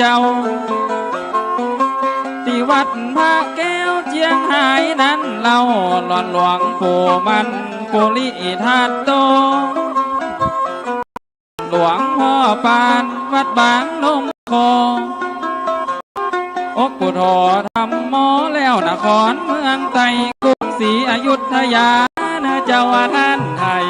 เจ้าที่วัดพระแก้วเจียงหายนั้นเราหลอนหลวงปู่มันกุลิธาตุโตหลวงพ่อปานวัดบางนมโคอกปุโธธรรมโมแล้วนครเมืองไทยกรุงศรีอยุธยาเนื้อเจ้าท่านไทย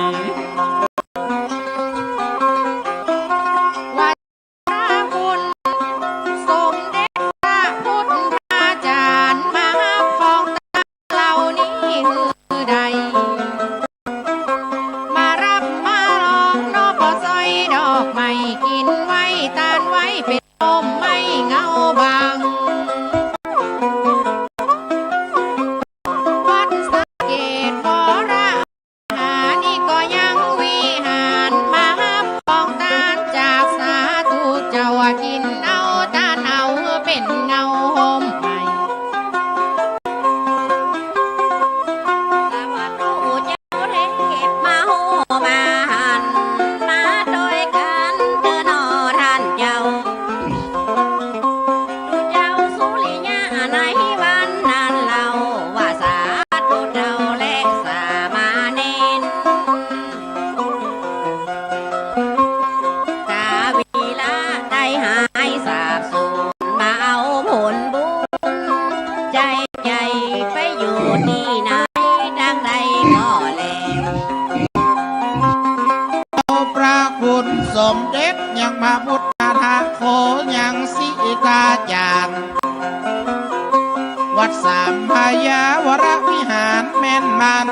สมเด็จยังมาพุทธทาโคยังสิกาจารย์วัดสามพยาวรวิหารแม่นมัน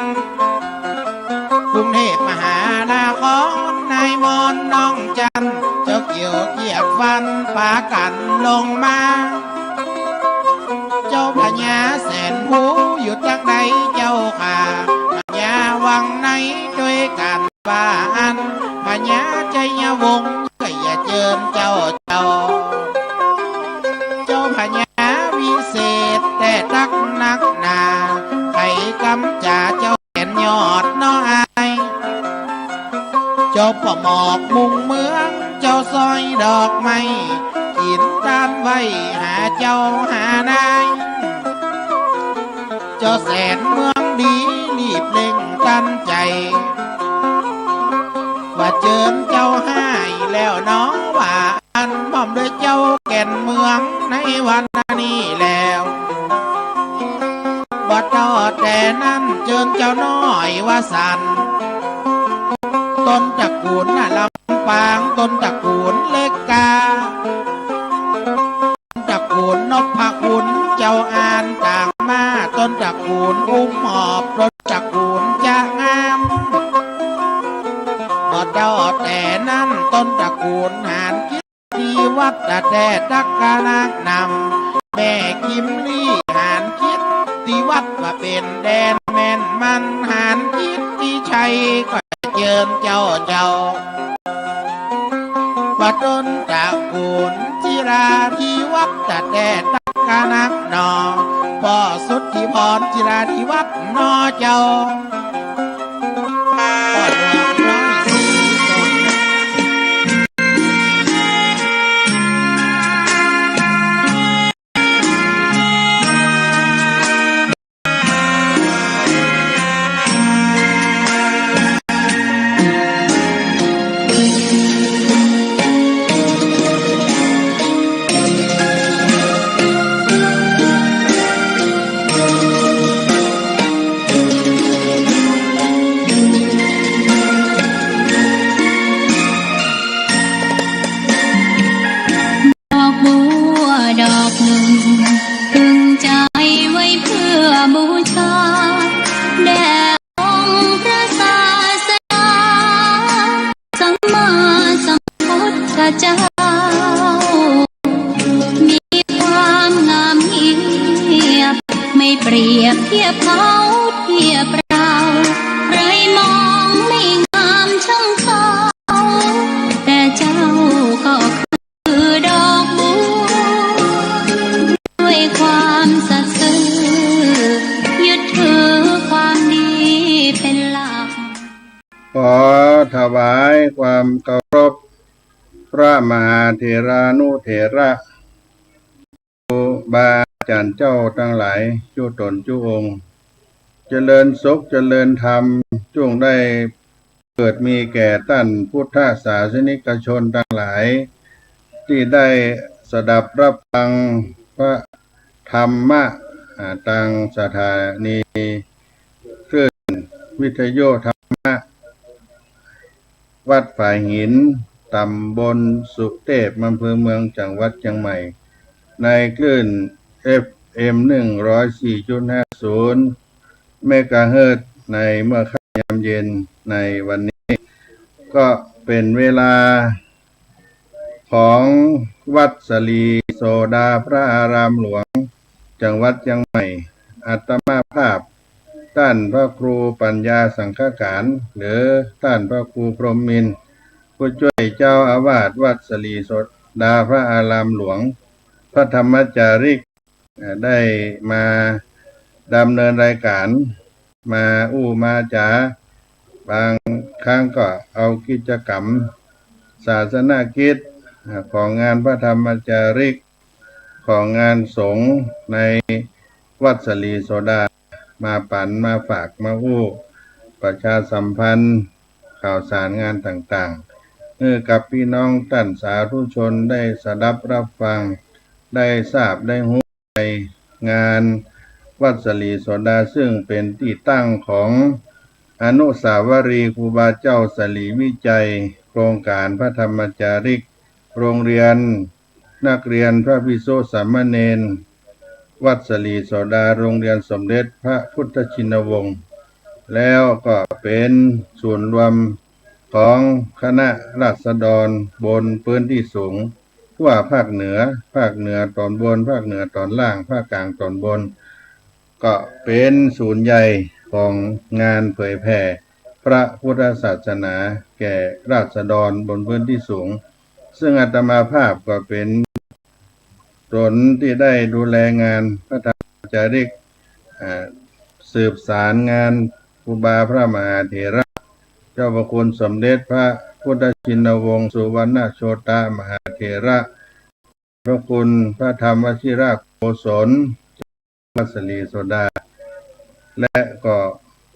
กรุงเทพมหานครนายมนน้องจันเจ้าเกี่ยวเกียบฟันปากันลงมาเจ้าพญาแสนภูอยู่จังใดเจ้าข่าพญาวังในด้วยกันบ้านพญาใจยวงศ์ก็อย่าเจิมเจ้าเจ้าพญาวิเศษแต่ตักนักหนาไข่กำจ่าเจ้าแก่นยอดน้ออายเจ้าป่อหมอกมุงเมืองเจ้าซอยดอกไม้กินตามไว้หาเจ้าหานายเจ้าแสนเมืองดีรีบเล่งกันใจว่าเจิมเจ้าให้แล้วน้องว่าอันพร้อมด้วยเจ้าแก่นเมืองในวันนี้แล้วว่าต่อแต่นั้นเจิมเจ้าน้อยว่าสันต้นตระกูลน่ะลำปางต้นตระกูลเล็กกาตระกูลนพคุณเจ้าอ่านต่างมาต้นตระกูลอุ้มหอบต้นตระกูลจะงามเจ้าแต่นั้นต้นตระกูลหานคิดที่วัดแต่ตักกานักนำแม่กิมลี่หานคิดที่วัดว่าเป็นแดนแม่นมันหานคิดที่ชัยก็เจิมเจ้าว่าต้นตระกูลจิราที่วัดแต่ตักกานักนอพ่อสุทธิพรจิราที่วัดนอเจ้าเจ้ามีความงามเงียบไม่เปรียบเทียบเขาเทียบเราใครมองไม่งามช่างเขาแต่เจ้าก็คือดอกบัวด้วยความสัตย์ซื่อยึดถือความดีเป็นหลักขอถวายความเคารพพระมหาเถรานุเถระ บาอาจารย์เจ้าทั้งหลายจุตนจุองค์เจริญสุขเจริญธรรมจงได้เกิดมีแก่ท่านพุทธศาสนิกชนทั้งหลายที่ได้สดับรับฟังพระธรรมะทางสถานีคลื่นวิทยุธรรมะวัดฝ่ายหินตำบลสุเทพอำเภอเมืองจังหวัดเชียงใหม่ในคลื่น FM 104.50 เมกะเฮิรตซ์ในเมื่อค่ำยามเย็นในวันนี้ก็เป็นเวลาของวัดสลีโสดาพระอารามหลวงจังหวัดเชียงใหม่อาตมาภาพท่านพระครูปัญญาสังฆการหรือท่านพระครูพรหมมินทร์ผู้ช่วยเจ้าอาวาสวัดสลีโสดาพระอารามหลวงพระธรรมจาริกได้มาดำเนินรายการมามาจาบางครั้งก็เอากิจกรรมศาสนกิจของงานพระธรรมจาริกของงานสงฆ์ในวัดสลีโสดามาปั่นมาฝากมาประชาสัมพันธ์ข่าวสารงานต่างๆกับพี่น้องท่านสาธุชนได้สดับรับฟังได้ทราบได้รู้ในงานวัดสลีโสดาซึ่งเป็นที่ตั้งของอนุสาวรีย์ครูบาเจ้าสลีวิจัยโครงการพระธรรมจาริกโรงเรียนนักเรียนพระภิกษุสามเณรวัดสลีโสดาโรงเรียนสมเด็จพระพุทธชินวงศ์แล้วก็เป็นศูนย์รวมของคณะราษฎรบนพื้นที่สูงทั่วภาคเหนือตอนบนภาคเหนือตอนล่างภาคกลางตอนบนก็เป็นศูนย์ใหญ่ของงานเผยแผ่พระพุทธศาสนาแก่ราษฎรบนพื้นที่สูงซึ่งอาตมาภาพก็เป็นตนที่ได้ดูแลงานพระธรรมจาริกสืบสารงานครูบาพระมหาเถระเจ้าพระคุณสมเด็จพระพุทธชินวงศ์สุวรรณโชตมหาเถระพระคุณพระธรรมวชิราโกศลวัดสลีโสดาและก็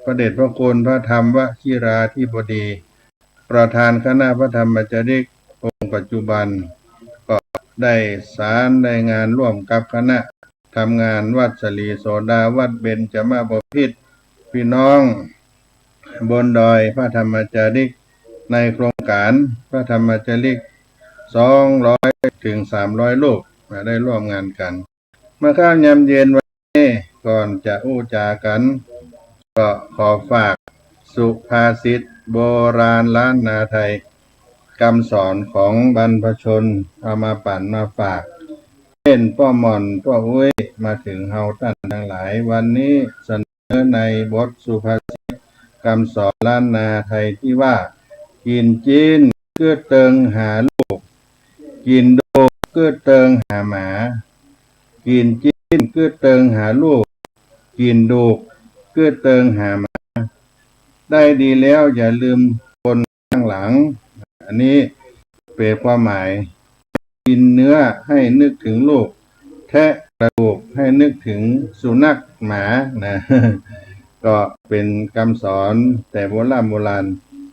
พระเดชพระคุณพระธรรมวชิราธิบดีประธานคณะพระธรรมจาริกองค์ปัจจุบันก็ได้สารได้งานร่วมกับคณะทำงานวัดสลีโสดาวัดเบญจมาบพิตรพี่น้องบนดอยพระธรรมจาริกในโครงการพระธรรมจาริก200 ถึง 300 รูปมาได้ร่วมงานกันเมื่อค่ำยามเย็นวันนี้ก่อนจะจากันก็ขอฝากสุภาษิตโบราณล้านนาไทยคำสอนของบรรพชนเอามาปั่นมาฝากเป็นป้อหม่อนป้ออุ้ยมาถึงเฮาท่านทั้งหลายวันนี้เสนอในบทสุภาษิตคำสอนล้านนาไทยที่ว่ากินจีนเกื้อเติงหาลูกกินโดเกื้อเติงหาหมากินจีนเกื้อเติงหาลูกกินดูกเกื้อเติงหาหมาได้ดีแล้วอย่าลืมคนข้างหลังอันนี้เป็นความหมายกินเนื้อให้นึกถึงลูกแทะกระดูกให้นึกถึงสุนัขหมานะก็เป็นคำสอนแต่โบราณ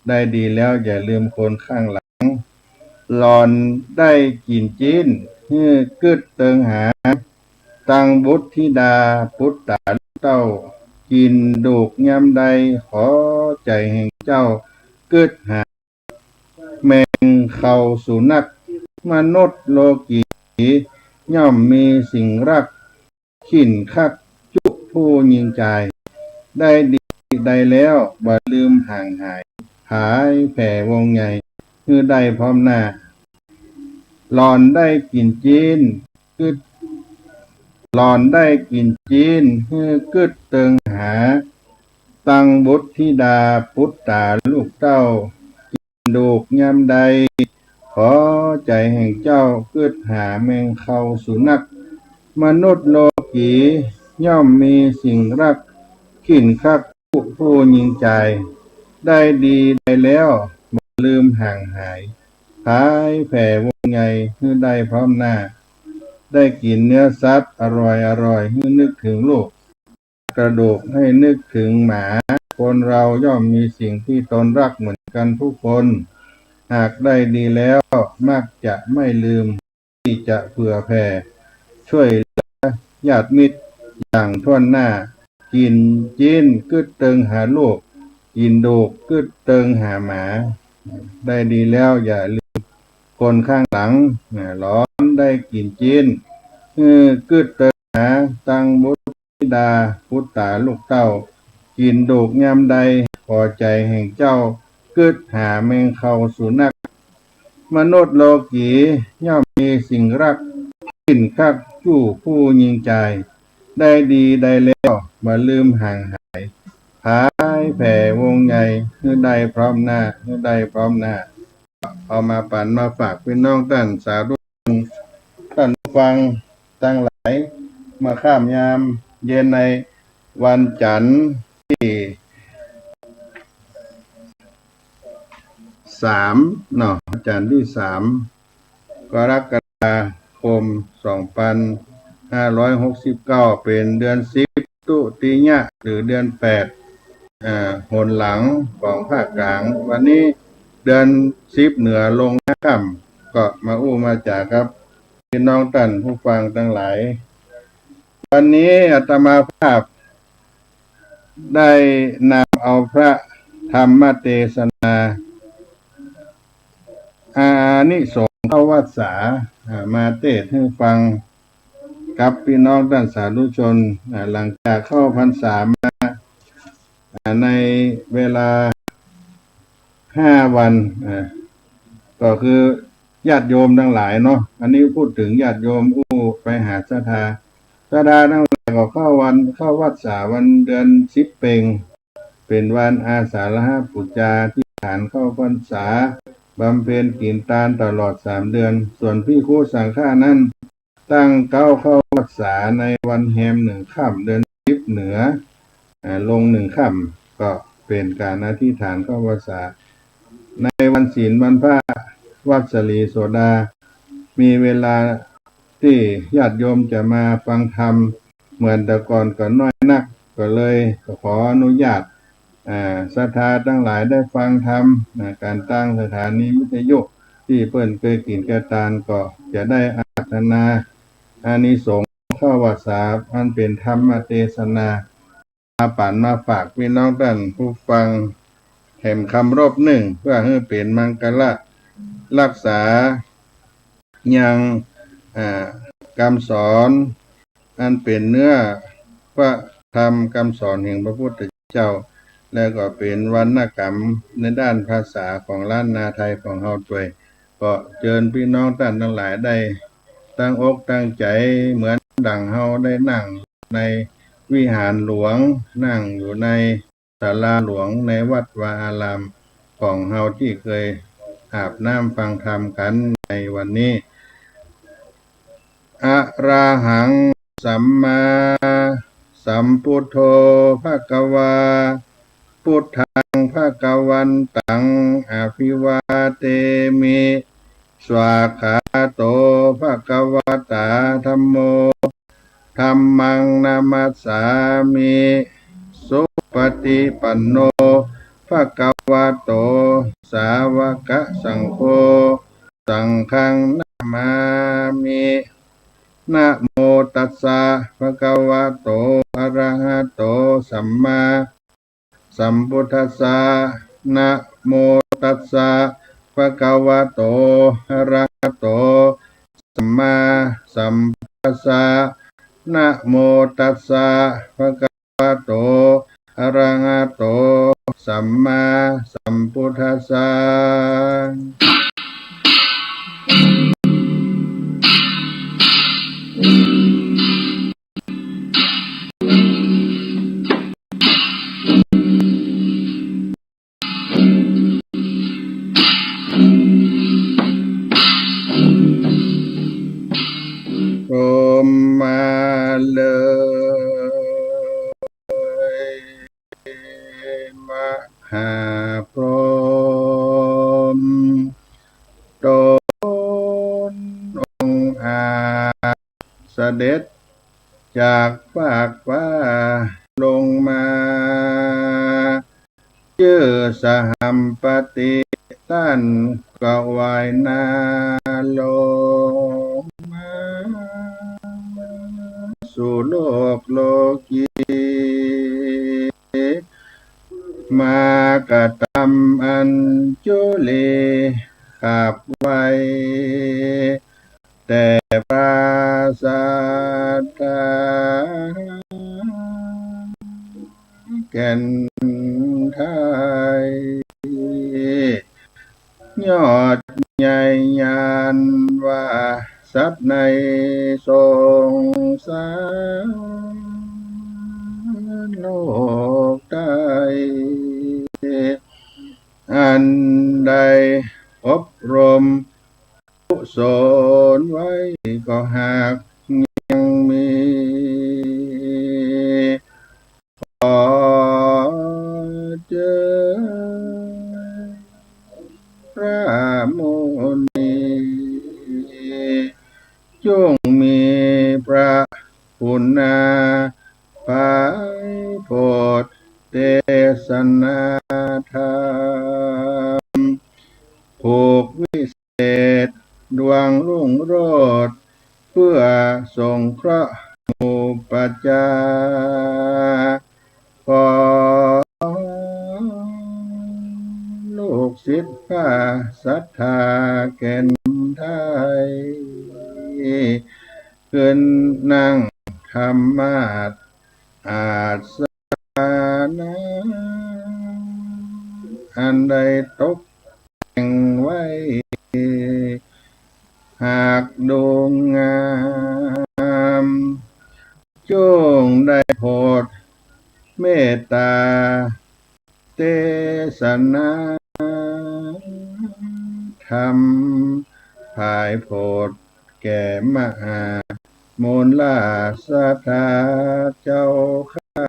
ได้ดีแล้วอย่าลืมคนข้างหลังหลอนได้กินจีนกึดเติงหาตังบุตรธิดาพุทธาเต้ากินดูกยำใดขอใจแห่งเจ้ากึดหาแมงเข้าสุนัขมนุษย์โลกีย่อมมีสิ่งรักขินคักจุผู้ยิงใจได้ดีได้แล้วบ่ลืมห่างหายหายแผ่วงใหญ่คือได้พร้อมหน้าหลอนได้กินจีนกึดหลอนได้กินจีนคือกึดเติงหาตังบุตรธิดาพุทธาลูกเต้ากินดูกยำใดขอใจแห่งเจ้ากึดหาแมงเข้าสุนัขมนุษย์โลกีย่อมมีสิ่งรักขินคักผู้ยิงใจได้ดีได้แล้วบ่ลืมห่างหายหายแผ่วงใหญ่คือได้พร้อมหน้า ได้กินเนื้อสัตว์อร่อยให้นึกถึงลูกกระดูกให้นึกถึงหมาคนเราย่อมมีสิ่งที่ตนรักเหมือนกันทุกคนหากได้ดีแล้วมักจะไม่ลืมที่จะเผื่อแผ่ช่วยเหลือญาติมิตรอย่างทั่วหน้ากินจีนกึดเติงหาลูกกินดูกกึดเติงหาหมาได้ดีแล้วอย่าลืมคนข้างหลังร้อนได้กินจีนกึดเติงหาตังบุตรธิดาพุทธาลูกเต้ากินดูกยามใดพอใจแห่งเจ้ากึดหาแมงเข้าสุนัขมนุษย์โลกีย่อมมีสิ่งรักกินคักจู้ผู้ยิงใจได้ดีได้แล้วมาลืมห่างหายผายแผ่วงใหญ่เมื่อใดพร้อมหน้าเมื่อใดพร้อมหน้าเอามาปั่นมาฝากพี่น้องท่านสาธุท่านฟังตั้งหลายมาข้ามยามเย็นในวันจันทร์ที่3เนาะจันทร์ที่3กรกฎาคม2569เป็นเดือน10ตุติยะหรือเดือน8หนหลังของภาคกลางวันนี้เดือน10เหนือลงค่ำก็มามาจากครับพี่น้องท่านผู้ฟังทั้งหลายวันนี้อาตมาภาพได้นำเอาพระธรรมเทศนาอานิสงส์เข้าวัดสามาเทศให้ฟังกับพี่น้องท่านสาธุชนหลังจากเข้าพรรษามาในเวลา5 วันก็คือญาติโยมทั้งหลายเนาะอันนี้พูดถึงญาติโยมผู้ไปหาศรัทธาทั้งหลายก็เข้าวัดสาวันเดือน10เพ็งเป็นวันอาสาฬหบูชาที่ฐานเข้าพรรษาบำเพ็ญกินทานตลอด3 เดือนส่วนภิกขุสังฆานั้นตั้งเข้าวัดสาในวันแฮม1 ค่ำเดือน10เหนือลง1 ค่ำก็เป็นการอธิษฐานเข้าวัดสาในวันศีลวันพระวัดสลีโสดามีเวลาที่ญาติโยมจะมาฟังธรรมเหมือนแต่ก่อนก็น้อยนักก็เลยขออนุญาตศรัทธาทั้งหลายได้ฟังธรรมการตั้งสถานีวิทยุที่เพิ่นเคยกินแก่ทานก็จะได้อาราธนาอานิสงส์เข้าวัดสาอันเป็นธรรมเทศนามาปั่นมาฝากพี่น้องท่านผู้ฟังแห่งคำรบหนึ่งเพื่อให้เป็นมังคละรักษายังคำสอนอันเป็นเนื้อพระธรรมคำสอนแห่งพระพุทธเจ้าแล้วก็เป็นวรรณกรรมในด้านภาษาของล้านนาไทยของเฮาด้วยก็เชิญพี่น้องท่านทั้งหลายได้ตั้งอกตั้งใจเหมือนดังเฮาได้นั่งในวิหารหลวงนั่งอยู่ในศาลาหลวงในวัดวาอารามของเฮาที่เคยอาบน้ำฟังธรรมกันในวันนี้อะระหังสัมมาสัมพุทโธภควาพุทธังภควันตังอภิวาเทมิสวากขาโตภควตาธัมโมธัมมังนามัสสามิสุปฏิปันโนภควโตสาวกสังโฆสังฆังนามามินะโมตัสสะภะคะวะโตอะระหะโตสัมมาสัมพุทธัสสะนะโมตัสสะภะคะวะโตอะระหะโตสัมมาสัมพุทธัสสะนะโมตัสสะภะคะวะโตอะระหะโตสัมมาสัมพุทธัสสะโอมมาเลยมหาพรหม ด็จจากฟากฟ้าลงมาชื่อสหัมปติท่านก็วายนาลงมาสู่โลกโลกีมากระทำอัญจุลีขับไว้แต่ปราศาสแก่นไทยยอดใหญ่ยานว่าสัตว์ในสงสารโลกใดอันใดอบรมกุศลไว้ก็หากยังมีขอเจอพระมุนีจงมีพระคุณาภายโปรดเทศนาธรรมผูกวิเศษดวงรุ่งโรจน์เพื่อสงเคราะห์หมู่ปัจจาขอลูกศิษย์พาศรัทธาแก่นไทยขึ้นนั่งธรรมาสอาสนะอันใดตกแต่งไว้หากดวงงามจงได้โปรดเมตตาเทศนาธรรมภายโปรดแก่มหามูลลาสธาเจ้าข้า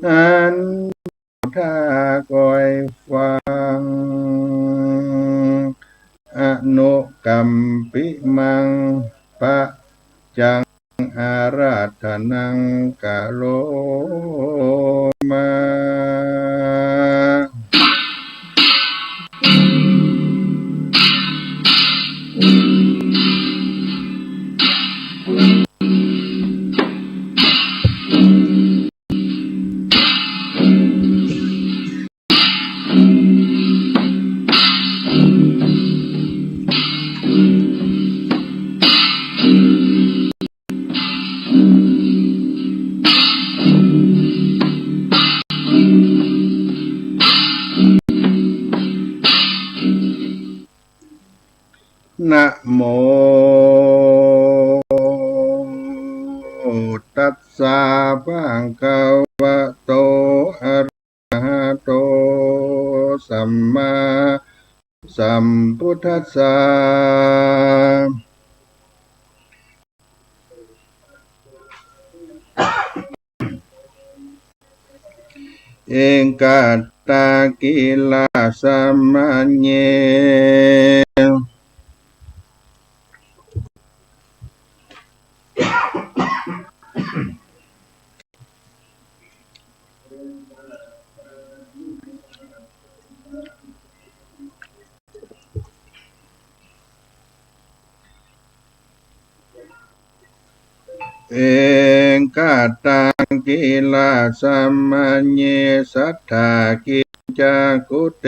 อันถ้ากอยฟังอนุกัมปิมังปะจังอาราธนังกะโลมานะโมตัสสะภะคะวะโตอะระหะโตสัมมาสัมพุทธัสสะเองกัตตากิลาสัมมัญเญเองกัตตังกิลาสัมมัญเญสัทธากิจจกุเต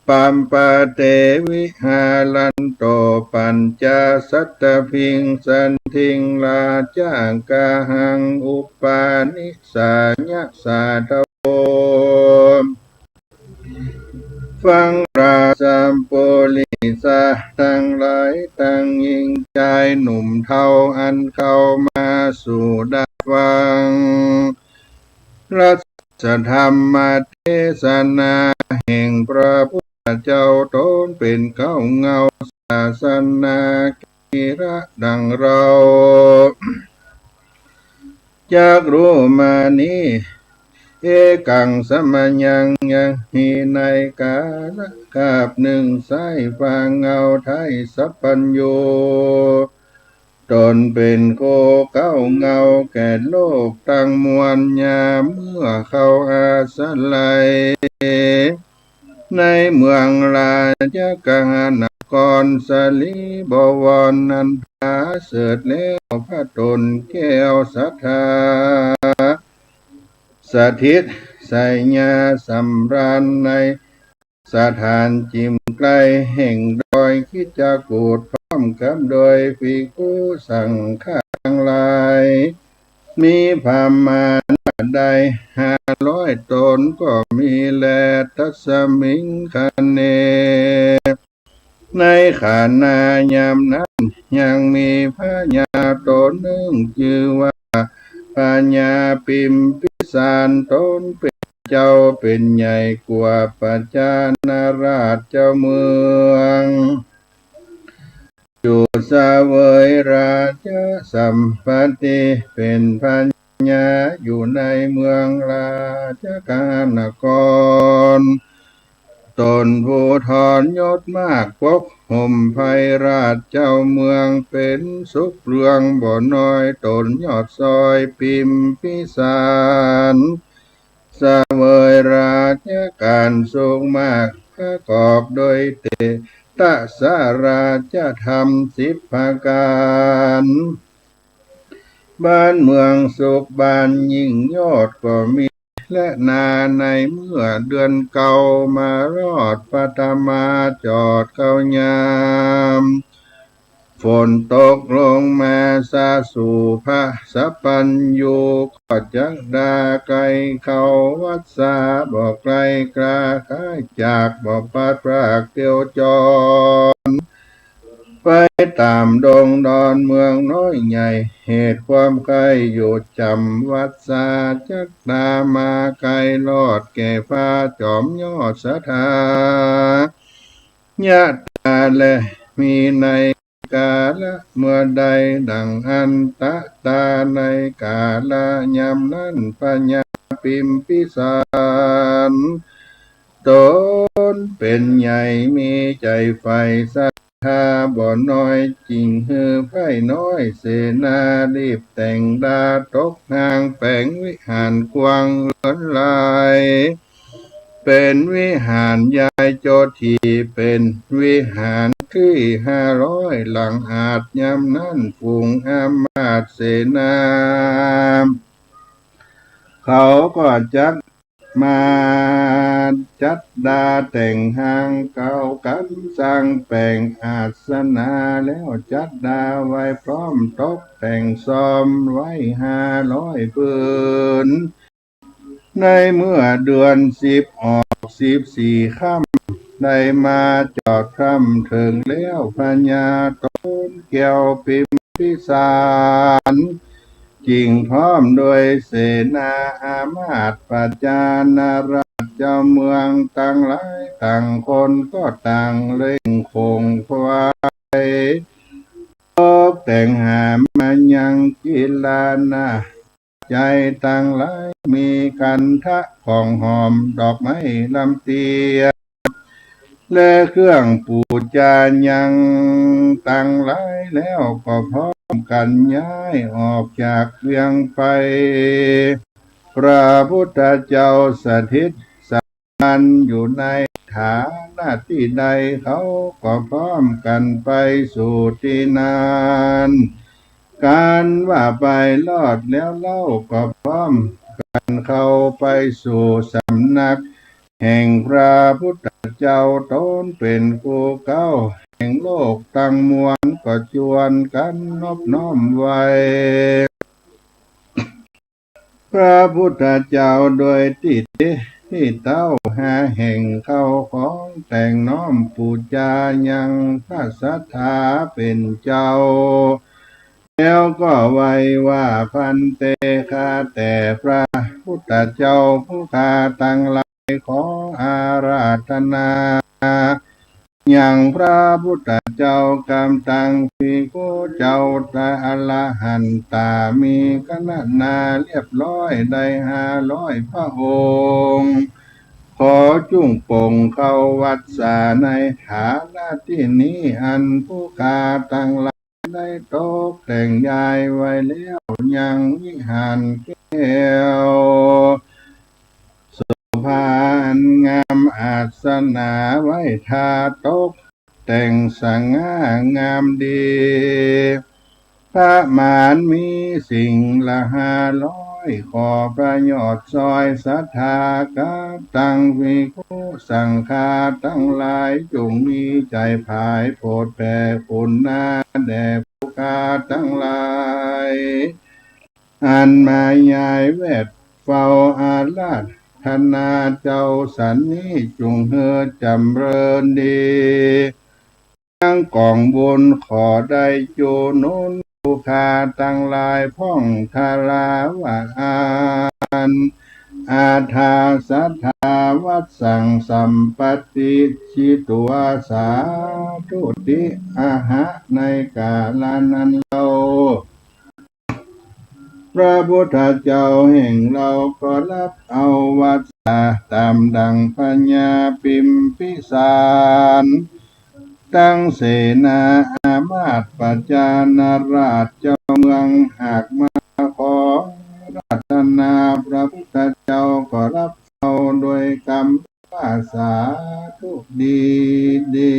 ปัมปะเตวิหาลันโตปัญจสัตตพิงสันทิงลาจางกะหังอุปาณิสัญญาสาทโวฟังราสัมโปลิสาทั้งหลายตั้งยิ่งใจหนุ่มเทาอันเข้ามาสู่ดับฟังรัชธรรมเทศนาแห่งพระพุทธเจ้าตนเป็นเข้าเงาศาสนากิระดังเราจากรู้มานี้ เอกังสมัญญังยังหีในกาลกาบหนึ่งสายฟางเงาไทยสัพพัญโยตนเป็นโกเก้าเงาแก่โลกตั้งมวลยามเมื่อเขาอาสลัยในเมืองราชกาณกรสลีบวรนันทาเสด็จแล้วพระตนแก้วสัทธาสถิตใส่ญาสำราญในสถานจิมไกลแห่งดอยคิดจะกูดพร้อมกับโดยฝีกูสั่งข้างลายมีพามานใด500 ตนก็มีแลทัศมิงคะเนในขานายามนั้นยังมีพระญาตนหนึ่งชื่อว่าพระญาปิมพิสารตนเป็นเจ้าเป็นใหญ่กว่าปัจจานาราชเจ้าเมืองอยู่เสวยราชสัมปติเป็นพัญญาอยู่ในเมืองราชกานครตนผู้ถอนยศมากปกห่มไพราชเจ้าเมืองเป็นสุขเรืองบ่น้อยตนยอดซอยพิมพิสารเสวยราชการสูงมากประกอบโดยเตตะสาราชธรรม10 ประการบ้านเมืองสุขบ้านยิ่งยอดก็มีและนาในเมื่อเดือนเก่ามารอดปฐมาจอดเข้ายามฝนตกลงมาสาสู่พระสัพพัญญูก็จักดาไกลเขาวัดสาบอกไกลกราคายจากบอกปัดปรากเตียวจรไปตามดงดอนเมืองน้อยใหญ่เหตุความใครอยู่จำวัดสาจักดามาไกลลอดแก่ฟ้าจอมยอดสถายะตาและมีในกาละเมื่อใดดังอันตะตาในกาละยามนั้นปัญญาปิมพิสารตนเป็นใหญ่มีใจไฟสัทธาบ่น้อยจริงฮือไพ่น้อยเสนารีบแต่งดาตกนางแปลงวิหารกวางล้นลายเป็นวิหารยายโจทีเป็นวิหารที่500หลังอาจยามนั้นฝูงอามาตย์เสนาเขาก็จัดมาจัดดาแต่งหางเก่ากันสร้างแปลงอาสนะแล้วจัดดาไว้พร้อมตกแต่งซ้อมไว้500 ผืนในเมื่อเดือน10ออก14 ค่ำได้มาจอดคำถึงแล้วพญาตนแก้วพิมพิสารจริงพร้อมโดยเสนาอามาตย์ปัจจานาราชเจ้าเมืองต่างหลายต่างคนก็ต่างเล่งคงควายตกแต่งหามายังกีฬานาใจต่างหลายมีกันทะของหอมดอกไม้ลำเตียและเครื่องปูจายังต่างหลายแล้วก็พร้อมกันย้ายออกจากเวียงไปพระพุทธเจ้าสถิตสันอยู่ในฐานะที่ใดเขาก็พร้อมกันไปสู่ที่นานการว่าไปรอดแล้วเล่าก็พร้อมกันเข้าไปสู่สำนักแห่งพระพุทธเจ้าตนเป็นผู้เก้าแห่งโลกตั้งมวลก็ชวนกันนอบน้อมไว้พระพุทธเจ้าโดยที่เต้าหาแห่งเข้าของแต่งน้อมปูจายังพระสัทธาเป็นเจ้าแล้วก็ไว้ว่าพันเตคาแต่พระพุทธเจ้าผู้ข้าตั้งหลายขออาราธนา อย่างพระพุทธเจ้ากำตังภิกขุเจ้าตาอรหันตามีคณนาเรียบร้อยได้500 พระองค์ขอจุ่งปงเข้าวัดสาในฐานะที่นี้อันผู้กาตั้งหลายได้ตกแต่งยายไว้แล้วยังวิหารแก้วพานงามอาสนาไว้ทาตกแต่งสง่างามดีพระมารมีสิ่งละ500ขอประโยชน์ซอยศรัทธากับตังภิกขุสังฆาทั้งหลายจงมีใจภายโปรดแผ่คุณนาแด่ผู้กาทั้งหลายอันมายายเวทเฝ้าอาราธนาเจ้าสันนี้จงเฮือจำเริญดีทั้งกองบุญขอได้โจนุนผู้คาตั้งหลายพ่องทาราวาอันอาทาสัทธาวัดสังสัมปติชิตัวสาธุติอาหะในกาลนั้นเราพระพุทธเจ้าแห่งเราก็รับเอาวัดสาตามดังปัญญาปิมพิสารตั้งเสนาอามาตย์ปัจจานาราชเจ้าเมืองหากมาขอราธนาพระพุทธเจ้าก็รับเอาโดยกรรมภาษาทุกดีดี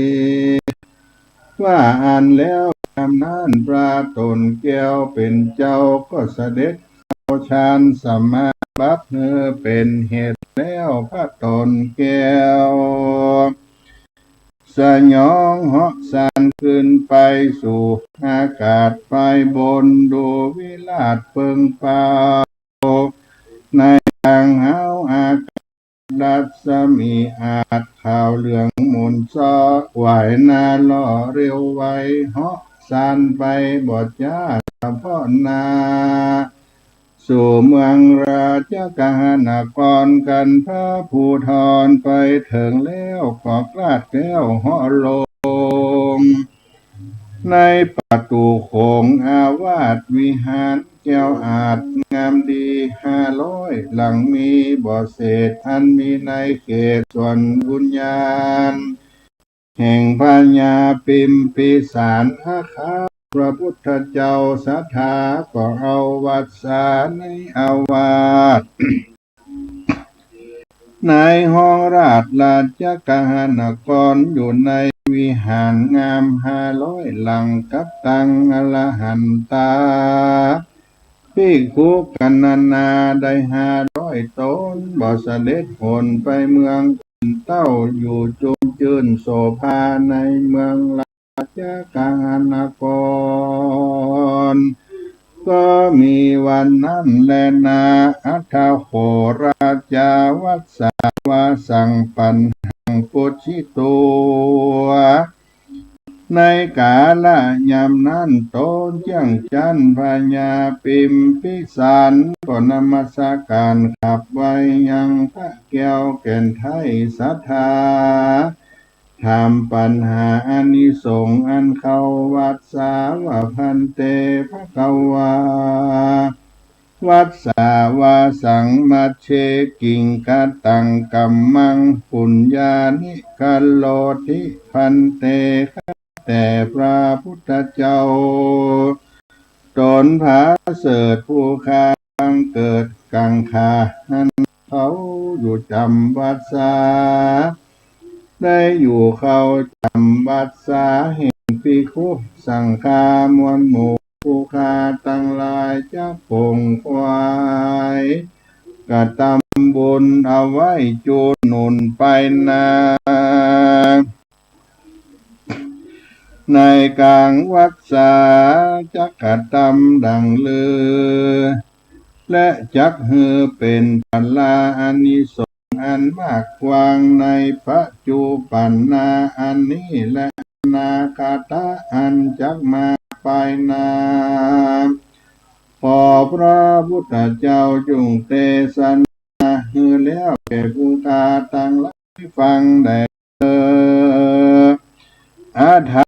ว่าอ่านแล้วคำนั้นพระตนแก้วเป็นเจ้าก็เสด็จเข้าฌานสมาบัติเป็นเหตุแล้วพระตนแก้วสยองเหาะสานขึ้นไปสู่อากาศไปบนดูวิลาศเพิงเป่าในทางหาวอากาศรัศมีอาจข่าวเหลืองหมุนซ้อไหวนาล่อเร็วไวเหาะสานไปบอดยาเฉพาะนาสู่เมืองราชกาหนครกันพระภูธรไปถึงแล้วก็กลาดแก้วเหาะลงในประตูโขงอาวาสวิหารแก้วอาจงามดี500หลังมีบ่อเศษอันมีในเขตส่วนบุญญาณแห่งพญาปิมพิสารอาคาพระพุทธเจ้าศรัทธาก็เอาวัดสาในอาวาสในห้องราชกาหนครอยู่ในวิหารงาม500หลังกับตังอรหันตาภิกขุกันนาได้500 ตนบ่เสด็จผลไปเมืองเต้าอยู่จุมจืนโสภาในเมืองราชกาหนครก็มีวันนั้นแลนาอัฏฐโขราชาวัดสาวาสังปันหังปุชิตัวในกาลยามนั้นโตเจียงจันพญาปิมพิสารก็นมัสการขับไว้ยังพระแก้วแก่นไทยศรัทธาถามปัญหาอานิสงส์อันเขาวัดสาวพันเตภควาวัดสาวาสังมัชเชกิงกตังกัมมังปุญญานิกัลโลทิพันเตแต่พระพุทธเจ้าตนผาเสดผู้ค้าบังเกิดกังขาหันเขาอยู่จำวัดสาได้อยู่เขาจำวัดสาเห็นภิกขุสังฆามวลหมู่ผู้ค้าตั้งหลายจะปงควายกะทำบุญเอาไว้จูหนุนไปนาในกลางวัดสาจักกะทำดังลือและจักฮือเป็นปัลลาอานิสงส์อันมากกว้างในปัจจุบันนาอันนี้และนาคาตาอันจักมาไปนาขอพระพุทธเจ้าจงเทศนาฮือแล้วแก่ผู้ตาตั้งหลายฟังได้ อาถา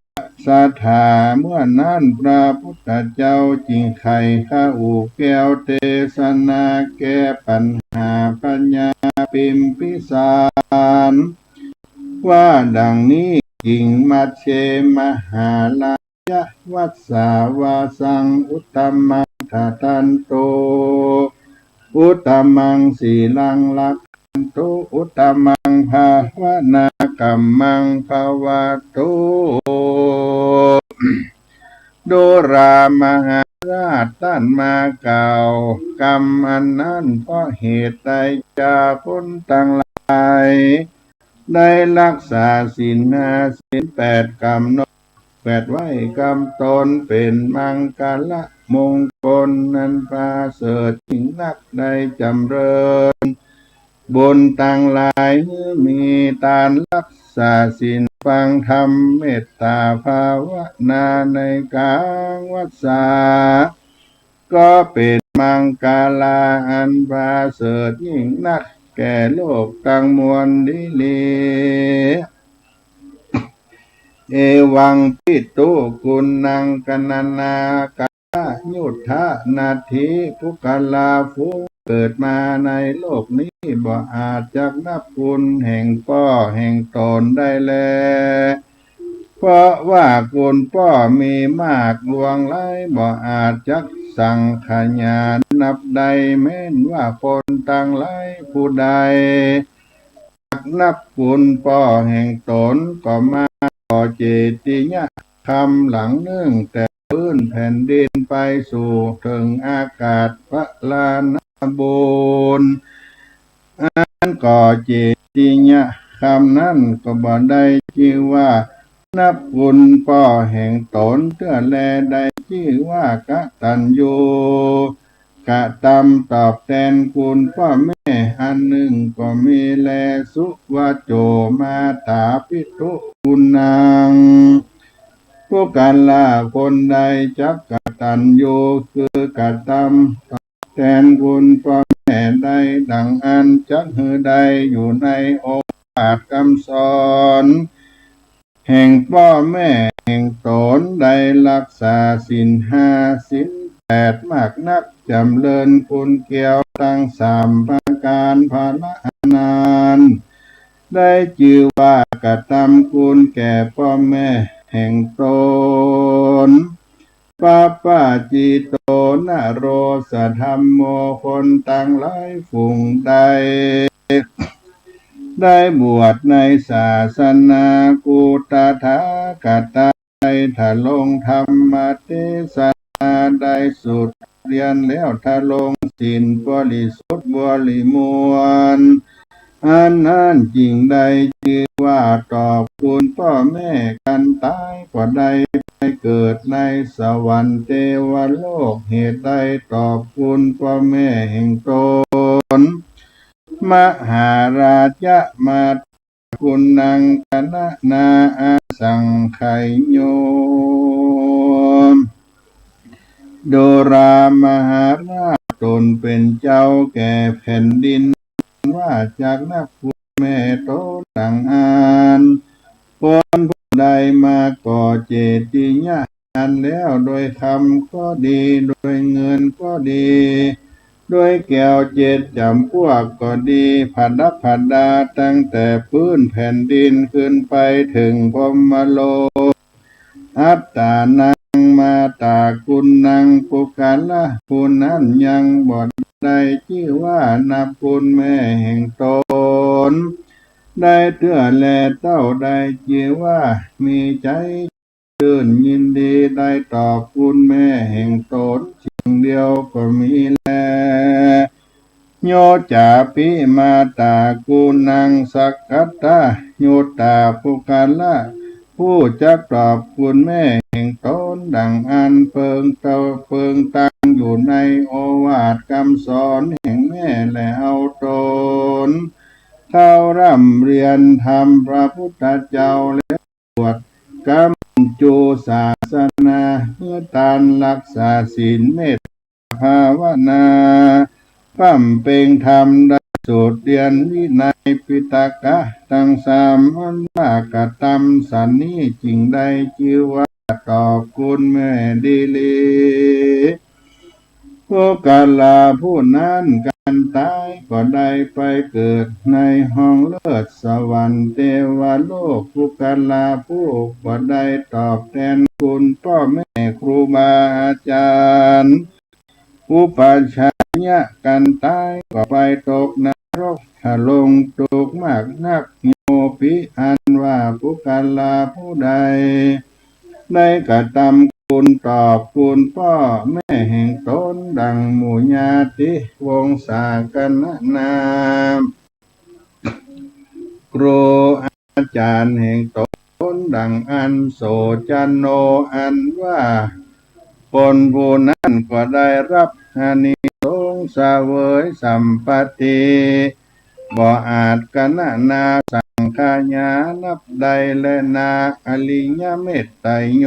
สถาเมื่อนั้นพระพุทธเจ้าจิงไข่ข้าอูแก้วเทศนาแก้ปัญหาปัญญาปิมพิสารว่าดังนี้จิงมัชเชมหาลายะวัสสาวาสังอุตตมังทตันโตอุตตมังสีลังลักขันโตอุตตมังภาวนากัมมังภาวะโตโดรามหาราชท่านมากล่าวกรรมอันนั้นเพราะเหตุใดจะพ้นตั้งหลายได้รักษาศีลห้าศีล8กำหนด8ไว้กำตนเป็นมังกรมงคลนั้นประเสริฐยิ่งนักได้จำเริญบุญต่างหลายมีตานรักษาศีลฟังธรรมเมตตาภาวนาในกลางวัฏสาก็เป็นมังกาลาอันประเสริฐยิ่งนักแก่โลกตั้งมวลดิลีเอวังปิตุกุณังกนันนากายุทธานาทีภุกลาภูเกิดมาในโลกนี้บ่อาจจักนับคุณแห่งป้อแห่งตนได้แลเพราะว่าคุณป้อมีมากลวงไล่บ่อาจจักสั่งขญานนับใดแม้นว่าคนต่างไล่ผู้ใดนับคุณป้อแห่งตนก็มาก่อเจติยะคำหลังเนื่องแต่พื้นแผ่นดินไปสู่ถึงอากาศพระลานาบุญอันก่อเจติยะคำนั้นก็บ่ได้ชื่อว่านับคุณป้อแห่งตนเตื้อแลได้ชื่อว่ากตัญญูกะตำตอบแทนคุณพ่อแม่อันหนึ่งก็มีแลสุวาโจมาตาปิตุคุณนางผู้กันละคนใดจักกตัญญูคือกะตำตอบแทนคุณพ่อแม่ใดดังอันจักหือใดอยู่ในโอวาทคำสอนแห่งพ่อแม่แห่งตนได้รักษาศีลห้าศีล8มากนักจำเริญคุณเกี่ยวตั้ง3ประการภาละนานได้ชื่อว่ากระทำคุณแก่พ่อแม่แห่งตนปาปาจิโตนะโรสธรรมโมคนต่างหลายฝูงใดได้บวชในศาสนากุตถาคตได้ถลงธรรมเทศนาได้สุดเรียนแล้วถลงศีลบริสุทธิ์บริมวลอันนั้นจริงใดชื่อว่าตอบคุณพ่อแม่กันตายก็ได้ไปเกิดในสวรรค์เทวโลกเหตุใดตอบคุณพ่อแม่แห่งตนมหาราชมาคุณนางกนะนาอาสังไขโยโดรามหาราชตนเป็นเจ้าแก่แผ่นดินว่าจากนักคุณแม่โตต่างอานคนผู้ใดมาก่อเจติยะอันแล้วโดยคำก็ดีโดยเงินก็ดีโดยแก้ว7จำพวกก็ดีผัดผัดดาตั้งแต่พื้นแผ่นดินขึ้นไปถึงพรหมโลกอัตตานังมาตาคุณนังปุกาละคุณนั้นยังบ่ได้ชื่อว่านับคุณแม่แห่งตนได้เตื้อแลเต้าได้ชื่อว่ามีใจชื่นยินดีได้ตอบคุณแม่แห่งตนสิ่งเดียวก็มีแลโยจาปิมาตากุณังสักกัตตาโยตาปุกาละผู้จักตอบคุณแม่แห่งตนดังอันเพิงตั้งอยู่ในโอวาทคำสอนแห่งแม่และเอาตนเท่าร่ำเรียนธรรมพระพุทธเจ้าและบวชกำจูศาสนาเพื่อตานรักษาศีลเมตตาภาวนาพร่ำเพ็งธรรมได้ สูตรเรียนวินัยปิฎกะตั้งสามอันว่ากะตำสันนี้จริงใดชื่อว่าตอบคุณแม่ดีลีผู้กาลาผู้นั้นการตายก็ได้ไปเกิดในห้องเลิศสวรรค์เทวโลกผู้กาลาผู้ก็ได้ตอบแทนคุณพ่อแม่ครูบาอาจารย์อุปัชฌายะกันตายก็ไปตกนรกถ้าลงตกมากนักโยปิอันว่าผู้กาลาผู้ใดได้กระทำคุณตอบคุณพ่อแม่แห่งตนดังหมู่ญาติวงศาคณนามครูอาจารย์แห่งตนดังอันโสจันโนอันว่าคนผู้นั้นก็ได้รับอานิสงส์เสวยสัมปติบ่อาจกณนาสังขายานับใดและนาอริยเมตไตรโย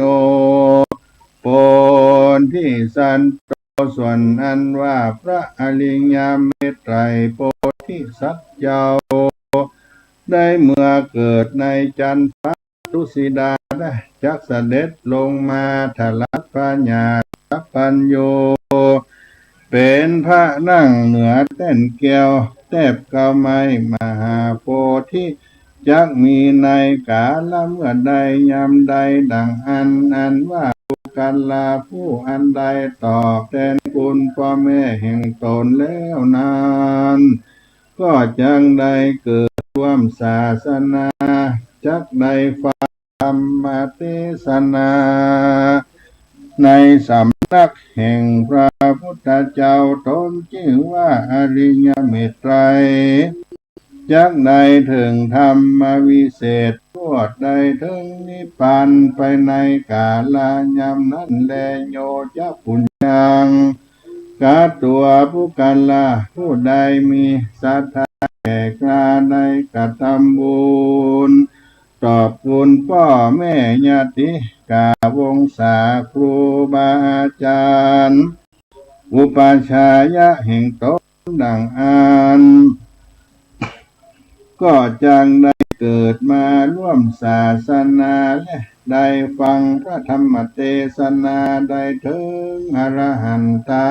โปนที่สันโตส่วนอันว่าพระอริยเมตไตรโพธิสัตว์เจ้าได้เมื่อเกิดในจันทร์ตุสิดาได้จักเสด็จลงมาทลัปัญญาปัญโยเป็นพระนั่งเหนือแท่นแก้วแทบเก้าไม้มหาโพธิจักมีในกาลเมื่อใดยามใดดังอันว่าผู้กัลลาผู้อันใดตอบแทนคุณพ่อแม่แห่งตนแล้วนั้นก็จังได้เกิดความศาสนาจักได้ฟังธรรมเทศนาในสำนักแห่งพระพุทธเจ้าตนชื่อว่าอริยเมตไตรจักได้ถึงธรรมวิเศษทวดได้ถึงนิพพานไปในกาลยามนั้นแลโยจะปุญญังกาตัวผู้กัลลาผู้ใดมีศรัทธาแก่กล้าได้กระทำบุญตอบคุณพ่อแม่ญาติกาวงศาครูบาอาจารย์อุปัชฌายะแห่งตนดังอันก็จังได้เกิดมาร่วมศาสนาและได้ฟังพระธรรมเทศนาได้ถึงอรหันตา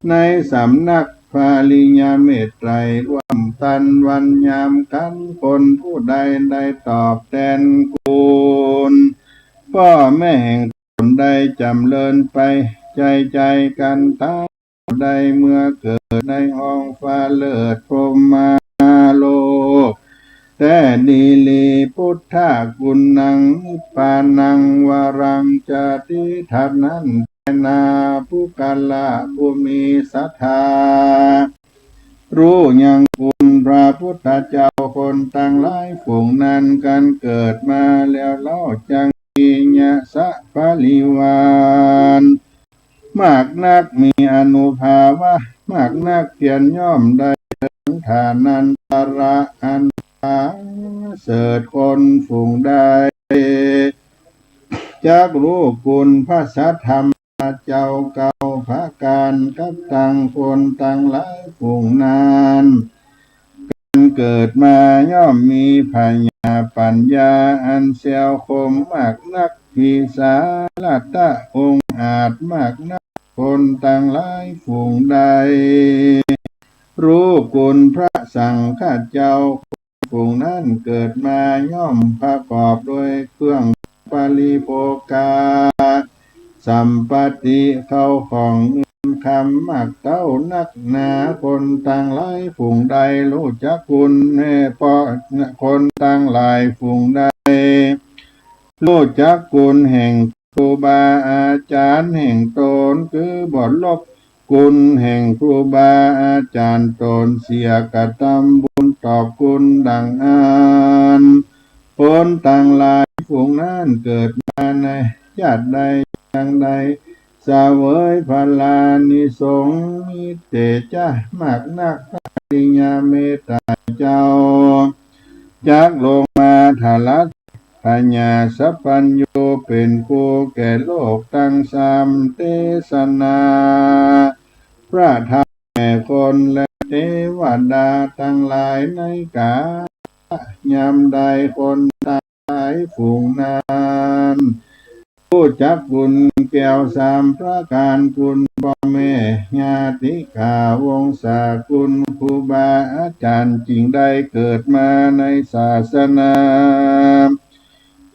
ในสำนักพระอริยเมตไตรร่วมกันวันยามกันคนผู้ใดได้ตอบแทนคุณพ่อแม่แห่งตนได้จำเริญไปใจกันตายได้เมื่อเกิดในห้องฟ้าเลิศพรหมาโลกแต่ดีลีพุทธกุณังนิพพานังวรังจติทัพนั้นนาผู้กัลลาผู้มีศรัทธารู้ยังคุณพระพุทธเจ้าคนตั้งหลายฝูงนั้นกันเกิดมาแล้วเล่าจังมีญะสะปะลิวานมากนักมีอนุภาวะมากนักเพียรย่อมได้ถึงฐานันตระอันเสริฐคนฝูงใดจักรู้คุณพระสัทธรรมเจ้าเก่าพระการกับต่างคนต่างหลายฝูงนานการเกิดมาย่อมมีปัปัญญาอันเสียวคมมากนักพิสาลัตตะองค์อาจมากนักคนต่างหลายฝูงใดรู้คุณพระสังฆเจ้าฝูงนั้นเกิดมาย่อมประกอบด้วยเครื่องปริโภคาสัมปติเข้าของคำมากเต้านักหนาคนต่างหลายฝูงใดรู้จักคุณแน่เพราะคนต่างหลายฝูงใดรู้จักคุณแห่งครูบาอาจารย์แห่งตนคือบทลบคุณแห่งครูบาอาจารย์ตนเสียกระทำบุญตอบคุณดังอันคนต่างหลายฝูงนั้นเกิดมาในญาติใดอย่างใดเสวยพลานิสงส์มิเตจ้ามากนักพระอริยเมตไตรเจ้าจักลงมาทลัดปัญญาสัพพัญโยเป็นผู้แก่โลกตั้งสามเทศนาพระธรรมแก่คนและเท เทวดาทั้งหลายในกายามใดคนตายฝูงนั้นผู้จักคุณแก้วสามประการคุณพ่อแม่ญาติกาวงศาคุณครูบาอาจารย์จริงได้เกิดมาในศาสนา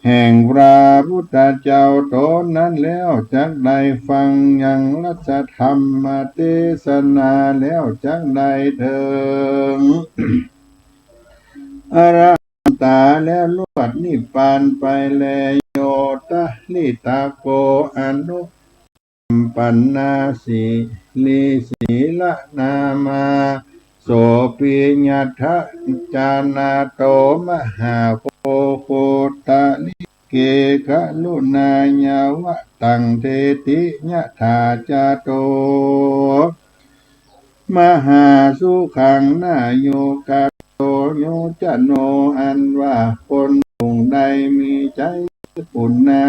แห่งพระพุทธเจ้าตนนั้นแล้วจักได้ฟังยังรัชธรรมมาเทศนาแล้วจักได้เถิง อรหันตาแล้วลวดนิพพานไปแลโยตะลิตาโกอนุปันนาสีลีสีละนามาโสปิญาทะจานาโตมหาโพโคตาลิเกกะลุนายาวะตังเทติยะถาจาโตมหาสุขังนาโยกาโตโยจะโนอันว่าคนผู้ใดมีใจปุณนา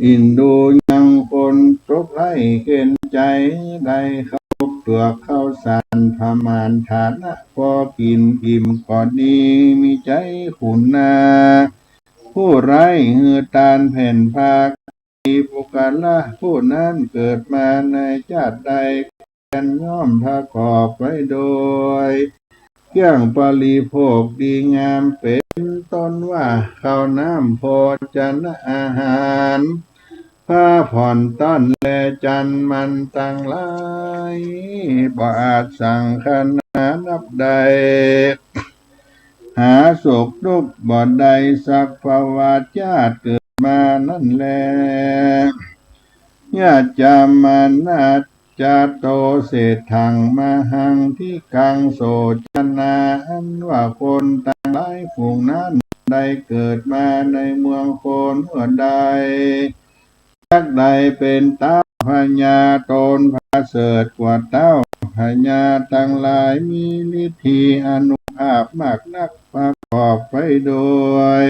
อินดูยังคนตกไล่เข็นใจได้เข้าตัวเข้าสารพมานฐานะพอกินอิ่มก่อนนี้มีใจขุนนาผู้ไร้หือตานแผ่นภาคปุกาละผู้นั้นเกิดมาในชาติใดกันย่อมประกอบไว้โดยเครื่องปริโภคดีงามเป็นต้นว่าข้าวน้ำโภชนะอาหารผ้าผ่อนต้อนแลจันมันตั้งหลายบ่อาจสั่งขนานับใดหาสุขทุกข์บ่ได้สักภาวะชาติเกิดมานั่นแลญาติจามานาจาโตเศรษฐังมหังที่กังโสจนาอันว่าคนตั้งหลายฝูงนั้นได้เกิดมาในเมืองโคนเมื่อใดจักใดเป็นเต้าพญาตนพระเสริฐกว่าเต้าพญาทั้งหลายมีฤทธิอนุภาพมากนักประกอบไปโดย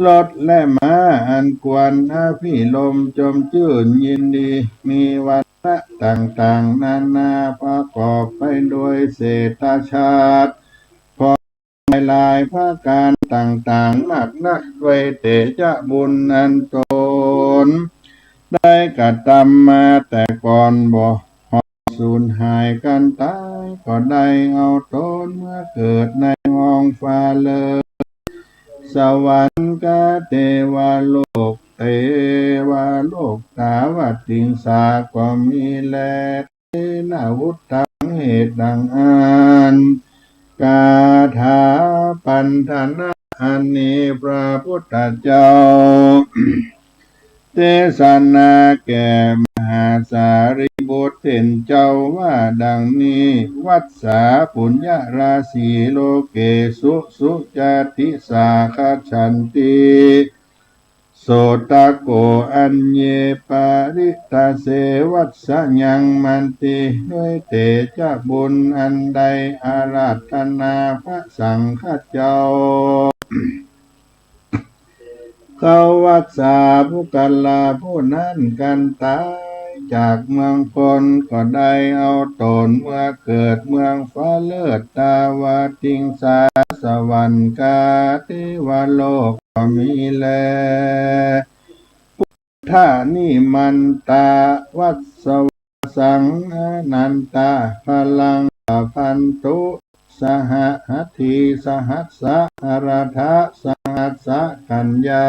รถและม้าอันกวนอาภิรมย์จมชื่นยินดีมีวันละต่างๆนานาประกอบไปโดยเศรษฐชาติพอหลายภาการต่างๆมากนักด้วยเตจะบุญอันตนได้กระทำมาแต่ก่อนบ่สูญหายกันตายก็ได้เอาตนเมื่อเกิดในห้องฟ้าเลยสวรรค์กเทวโลกเทวโลกสาวัตติงสาก็มีแลเทนาวุธังเหตุดังอันกาถาปันธนะอันนี้พระพุทธเจ้าเทศนาแก่มหาสารีบุตรเป็นเจ้าว่าดังนี้วัสสาปุญญราศีโลเกสุสุจติสาคชันติโสตโกอัญเยปาริตาเสวัสสยังมันติด้วยเตจะบุญอันใดอาราธนาพระสังฆเจ้าเขาวักษาผู้กันลาผู้นั้นกันตายจากเมืองคนก็ได้เอาตนเมื่อเกิดเมืองฟ้าเลิศตาวาติงสาสวรรค์กาเทวโลกก็มีแลพุทธานิมันตาวัสสวสังอนันตาพลังพันตุสหหัตถีสหัสสะอรทะสหัสสะกัญญา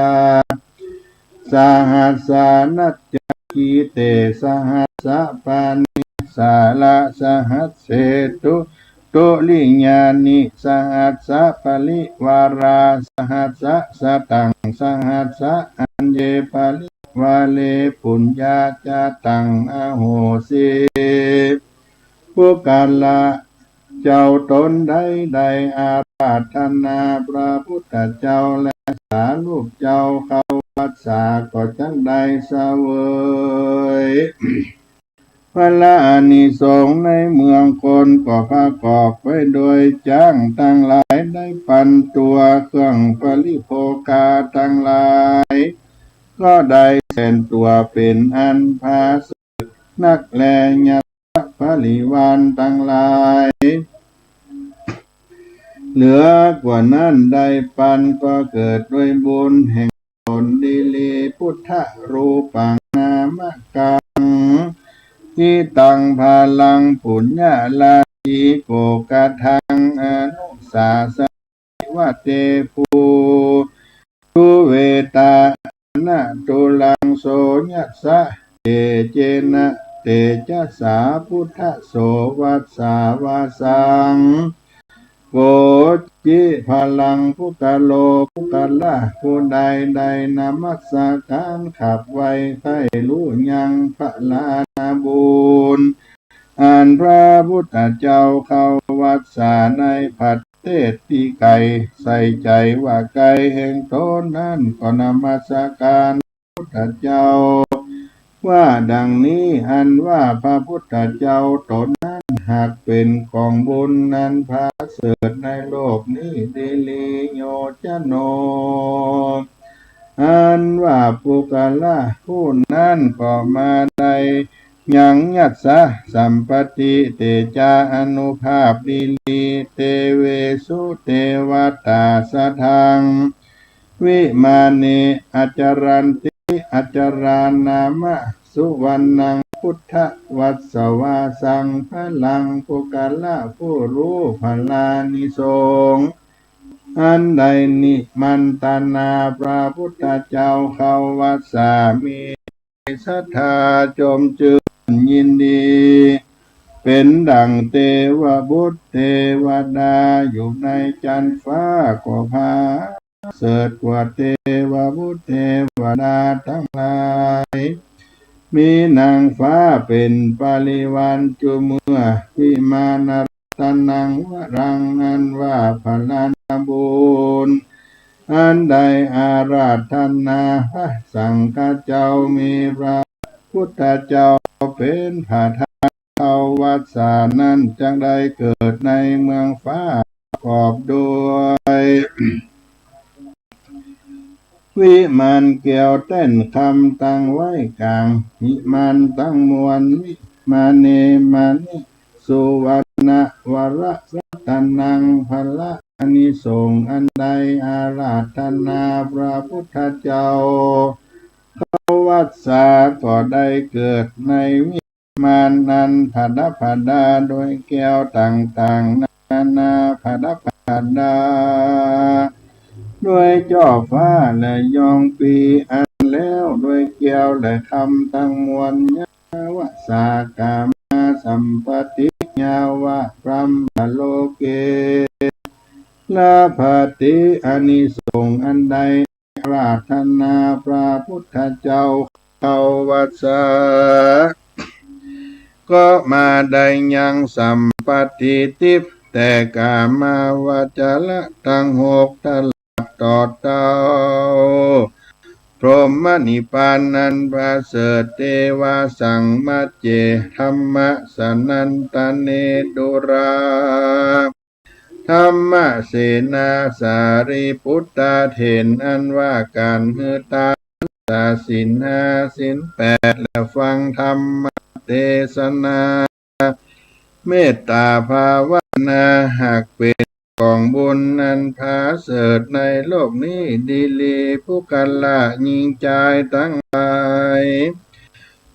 สหัสสานัจจคีเตสหัสสะปานิสาละสหัสเสตุตุลิญานิสหัสสะปลิวาราสหัสสะสตังสหัสสะอัญเยปลิวาเลปุญญาจาตังอโหสิผู้กาละเจ้าตนใดอาราธนาพระพุทธเจ้าและสาลูกเจ้าเขาวัดสาก็จังได้เสวยพระละอานิสงส์ในเมืองคนก็ประกอบไปโดยจ้างทั้งหลายได้ปันตัวเครื่องปริโภคาทั้งหลายก็ได้แสนตัวเป็นอันพาสุนักแลญาพ ริวารทั้งหลายเหลือกว่านั้นได้ปันก็เกิดด้วยบุญแห่งตนดีลีพุทธรูปังนามกังทิตังพาลังปุญญาลาภิโกกะทังอนุสาสนิวเตภูทุเวตานะตุลังโสยัสสะเตเจนะเตจัสสาพุทธโสวัสสาวาสังโกจิพลังพุกะโลพุกะละผู้ใดใดนามัสการขับไว้ไข่รู้ยังพระลานาบุญอันพระพุทธเจ้าเข้าวัดสาในผัดเทศที่ไก่ใส่ใจว่าไก่แห่งตนนั้นก็นามัสการพุทธเจ้าว่าดังนี้อันว่าพระพุทธเจ้าตนนั้นหากเป็นของบุญนั้นพระเสริฐในโลกนี้ดิลิโยจโนอันว่าปุกละผู้นั้นก็มาได้ยังยัสสะสัมปติเตจาอนุภาพดิลีเตเวสุเทวตาสทังวิมานีอาจารันติอาจารานามะสุวรรณังพุทธวัสสวาสังพลังปุกละผู้รู้พลานิสงฆ์อันใดนิมันตนาพระพุทธเจ้าเข้าวัดสามีศรัทธาจมจืนยินดีเป็นดังเทวบุตรเทวดาอยู่ในจันทร์ฟ้าก็พาเสดกว่าเทวบุตรเทวดาทั้งหลายมีนางฟ้าเป็นปริวารจุเมื่อวิมานตนังวรังนันว่าพลานาบุญอันใดอาราธนาพระสังฆเจ้ามีพระพุทธเจ้าเป็นผาทานเข้าวัดสานั้นจังได้เกิดในเมืองฟ้าประกอบด้วยวิมานเกี่ยวเต้นคำตั้งไว้กลางหิมานตั้งมวลวิมาเนมานิสุวรรณวรรัตนังพละอานิสงส์อันใดอาราธนาพระพุทธเจ้าเข้าวัดสาก็ได้เกิดในวิมานนั้นผดผดาโดยแก้วต่างๆนานาผดผดาด้วยจ่อฟ้าและยองปีอันแล้วด้วยแก้วและคำตั้งมวลยาวสากามาสัมปติยาวะพรัมมโลเกลาภติอานิสงส์อันใดปรารถนาพระพุทธเจ้าเข้าวัดสาก็มาได้ยังสัมปติทิพย์แต่กามาวจระทั้งหกตลอดต่อเต้าพรหมนิพพานันประเสริฐเทวาสังมัจเจธรรมะสนันตเนดุราธรรมเสนาสารีพุทธเถนอันว่าการหือตาศีลห้าศีลแปดและฟังธรรมเทศนาเมตตาภาวนาหากเป็นของบุญนั้นพาเสริฐในโลกนี้ดีลีผู้กันละยิงใจตั้งหลาย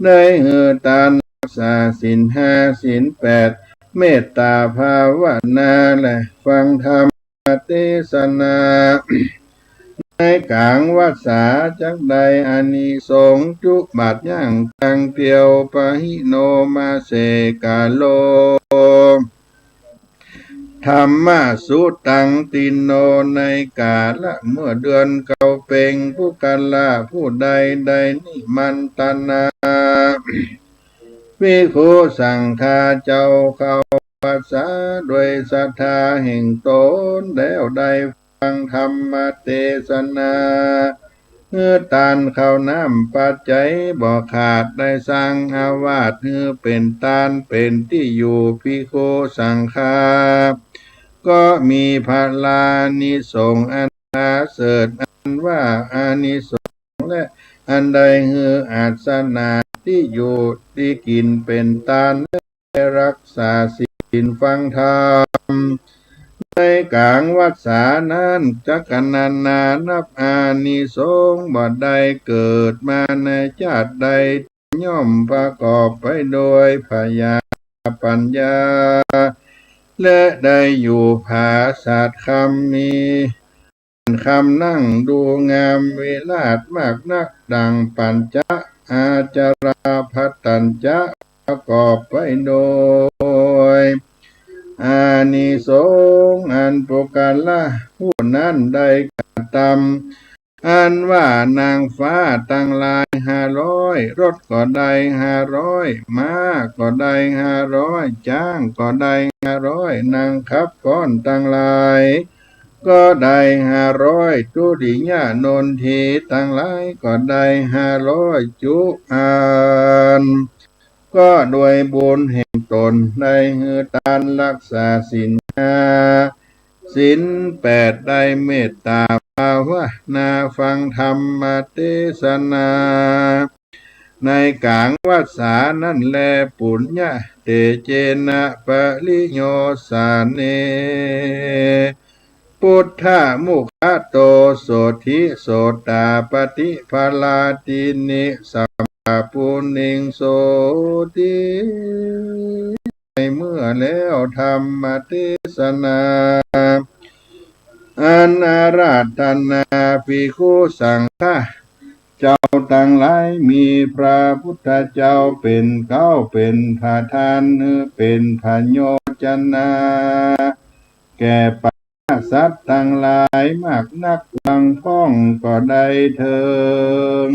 ได้หือตานรักษาศีลห้าศีลแปดเมตตาภาวนาและฟังธรรมเทศนาในกลางวัดสาจักใดอานิสงส์จุบาทย่างตังเตียวปะหิโนมาเสกาโลธรรมะสุตังตินโนในกาละเมื่อเดือนเก่าเป่งผู้กันละผู้ใดใดนิมันตนาวิโคสังฆาเจ้าเข้าวัดสาด้วยศรัทธาแห่งตนแล้วได้ฟังธรรมเทศนาเมื่อตานเข้าน้ำปัจจัยบ่ขาดได้สร้างอาวาสเมื่อเป็นตานเป็นที่อยู่ภิกขุสังฆาก็มีพลานิสงส์อันประเสริฐอันว่าอานิสงส์และอันใดเฮืออาสนะที่อยู่ที่กินเป็นตาน รักษาศีลฟังธรรมในกลางวัดสานั้นจักกันนานับอานิสงส์บ่ได้เกิดมาในชาติใดย่อมประกอบไปโดยพญาปัญญาและได้อยู่ภาษาคำมีคำนั่งดูงามวิลาศมากนักดังปัญจอาจาราพัตตัญจะประกอบไปโดยอานิสงส์อันโปการละผู้นั้นได้กระทำอันว่านางฟ้าตั้งหลาย500รถก็ได้500ม้าก็ได้500จ้างก็ได้500นางขับก้อนตั้งหลายก็ได้500ทุติยโนนทีตั้งหลายก็ได้500จุอันก็ด้วยบุญแห่งตนได้หือทานรักษาศีล5ศีล8ได้เมตตาภาวนาฟังธรรมเทศนาในกลางวัดสานั่นแลปุญญาเตเจนะปริโยสาเนพุทธมุขโตโสธิโสตาปฏิภาลาตินิสัมมาปุณิงโสติในเมื่อแล้วธรรมเทศนาอาราธนาภิกขุสังฆเจ้าทั้งหลายมีพระพุทธเจ้าเป็นเก้าเป็นพระทานเป็นพระโยชนาแก่ปัญสัตว์ทั้งหลายมากนักฟังพ้องก็ได้เถิง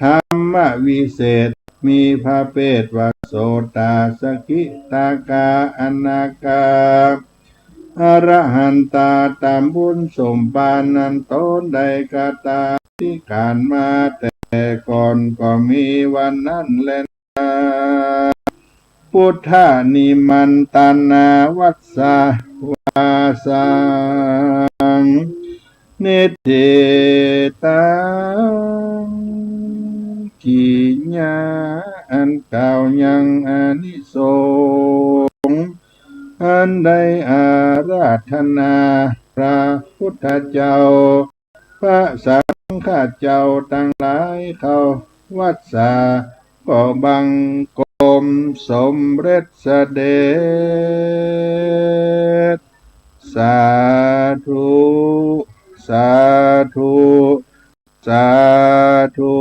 ธรรมวิเศษมีพระเภทวโสตาสกิตากาอนาคาอรหันตาตามบุญสมปานันตนได้กาตาที่การมาแต่ก่อนก็มีวันนั้นแลนะพุทธานิมันตานาวัสสาวาสังเนเตตากิญาอันเก่ายังอานิสงส์อันใดอาราธนาพระพุทธเจ้าพระสังฆเจ้าทั้งหลายเขาวัดสาก็บังกรมสมเร็จเสด็จสาธุสาธุสาธุ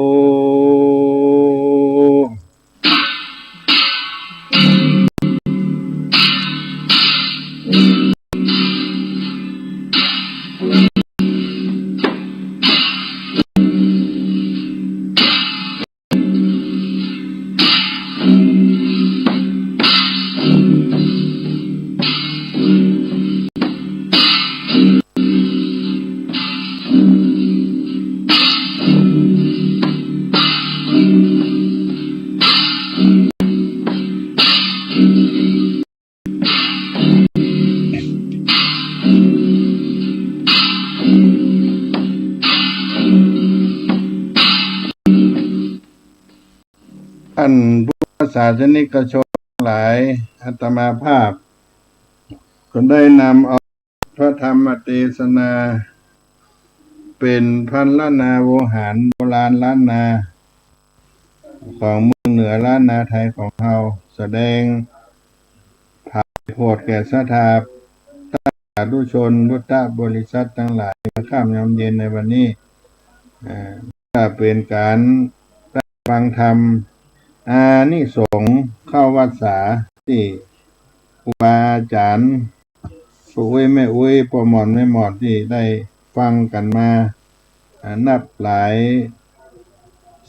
ท่านพุทธศาสนิกชนทั้งหลายอาตมาภาพก็ได้นำเอาพระธรรมเทศนาเป็นพันล้านนาโวหารโบราณล้านนาของเมืองเหนือล้านนาไทยของเราแสดงถ่ายโพดแก่ศรัทธาสาธุชนพุทธบริษัททั้งหลายมาข้ามยามเย็นในวันนี้ก็เป็นการฟังธรรมอานิสงส์เข้าวัดสาที่ครูบาอาจารย์ปู่อุ้ยแม่อุ้ยพ่อหมอนแม่หมอนที่ได้ฟังกันมานับหลาย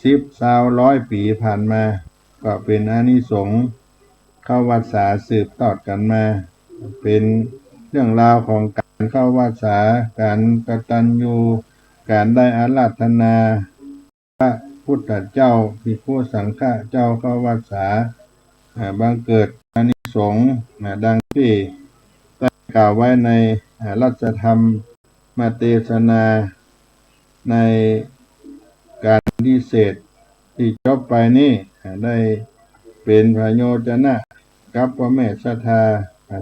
10 20 100 ปีผ่านมาก็เป็นอานิสงส์เข้าวัดสาสืบทอดกันมาเป็นเรื่องราวของการเข้าวัดสาการกตัญญูการได้อาราธนาพระพุทธเจ้าภิกขุสังฆเจ้าเข้าวัดสาบังเกิดอานิสงส์ดังที่ได้กล่าวไว้ในรัชธรรมมาเทศนาในการพิเศษที่จบไปนี้ได้เป็นพระโยชนะ กับพ่อแม่ศรัทธา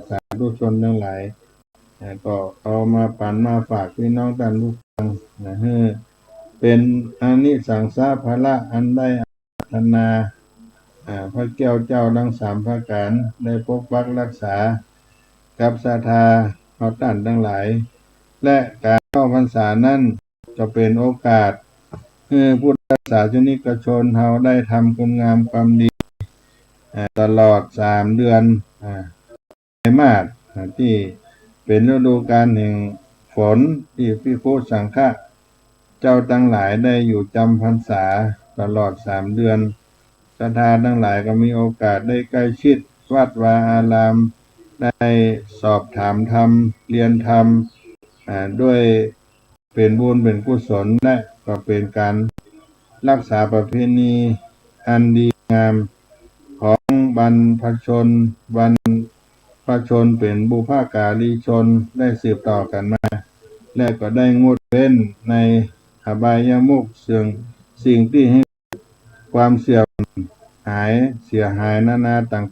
สาธุชนทั้งหลายก็เอามาปั่นมาฝากพี่น้องท่านผู้ฟังนะฮะเป็นอานิสังสาภละอันได้พัฒนาพระแก้วเจ้าทั้งสามพระการได้ปกปักรักษากับศรัทธาเอาท่านทั้งหลายและการเข้าพรรษานั้นจะเป็นโอกาสให้พุทธศาสนิกชนเราได้ทำคุณงามความดีตลอด3 เดือนไตรมาสที่เป็นฤดูกาลแห่งฝนที่ภิกษุสังฆะเจ้าทั้งหลายได้อยู่จำพรรษาตลอด3 เดือนศรัทธาทั้งหลายก็มีโอกาสได้ใกล้ชิดวัดวาอารามได้สอบถามธรรมเรียนธรรมด้วยเป็นบุญเป็นกุศลและก็เป็นการรักษาประเพณีอันดีงามของบรรพชนเป็นบุพการีชนได้สืบต่อกันมาและก็ได้งดเว้นในอบายมุขสิ่งที่ให้ความเสียหายนานาต่าง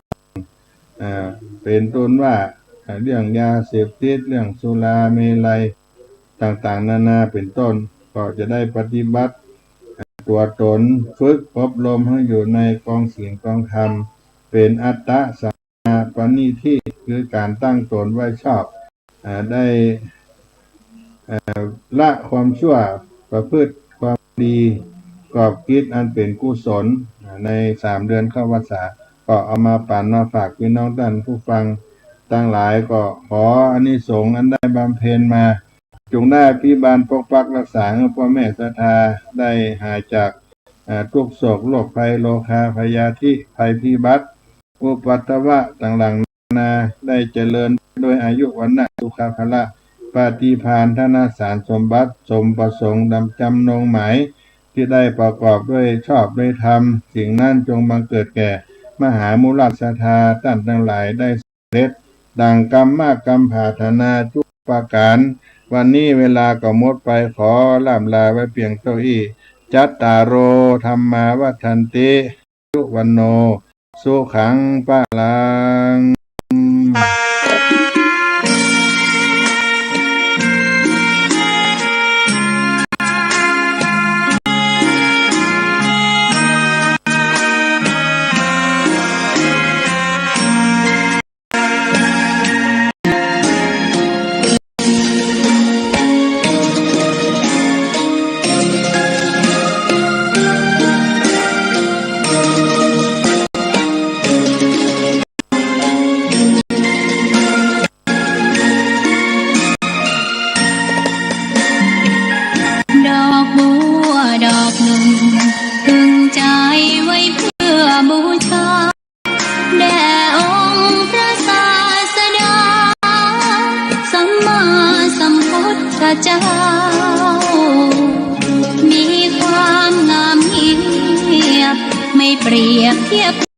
เป็นต้นว่าเรื่องยาเสพติดเรื่องสุราเมลัยต่างๆนานาเป็นต้นก็จะได้ปฏิบัติตัวตนฝึกอบรมให้อยู่ในกองศีลกองธรรมเป็นอัตตะสัมมาปณิธิคือการตั้งตนไว้ชอบได้ละความชั่วประพฤติความดีกอบกิจอันเป็นกุศลใน3 เดือนเข้าพรรษาก็เอามาปั่นมาฝากพี่น้องท่านผู้ฟังทั้งหลายก็ขออานิสงส์อันได้บำเพ็ญมาจงได้พิบาลปกปักรักษาให้พ่อแม่ศรัทธาได้หายจากทุกโศกโรคภัยโรคาพยาธิภัยพิบัติอุปัตตวะต่างๆนานาได้เจริญโดยอายุวันนะสุขภละปฏิภาณธนสารสมบัติสมประสงค์ดำจำนงหมายที่ได้ประกอบด้วยชอบด้วยธรรมสิ่งนั้นจงบังเกิดแก่มหามูลศรัทธาท่านทั้งหลายได้สำเร็จดังกรรมมากกรรมปรารถนาทุกประการวันนี้เวลาก็หมดไปขอล่ำลาไว้เพียงเท่านี้จัตตารโอธรรมาวัฏันติสุวรรณโนสุขังปะลังดอกบัวดอกหนึ่งพึงใจไว้เพื่อบูชาแด่องค์พระศาสดาสัมมาสัมพุทธเจ้ามีความงามเงียบไม่เปรียบเทียบ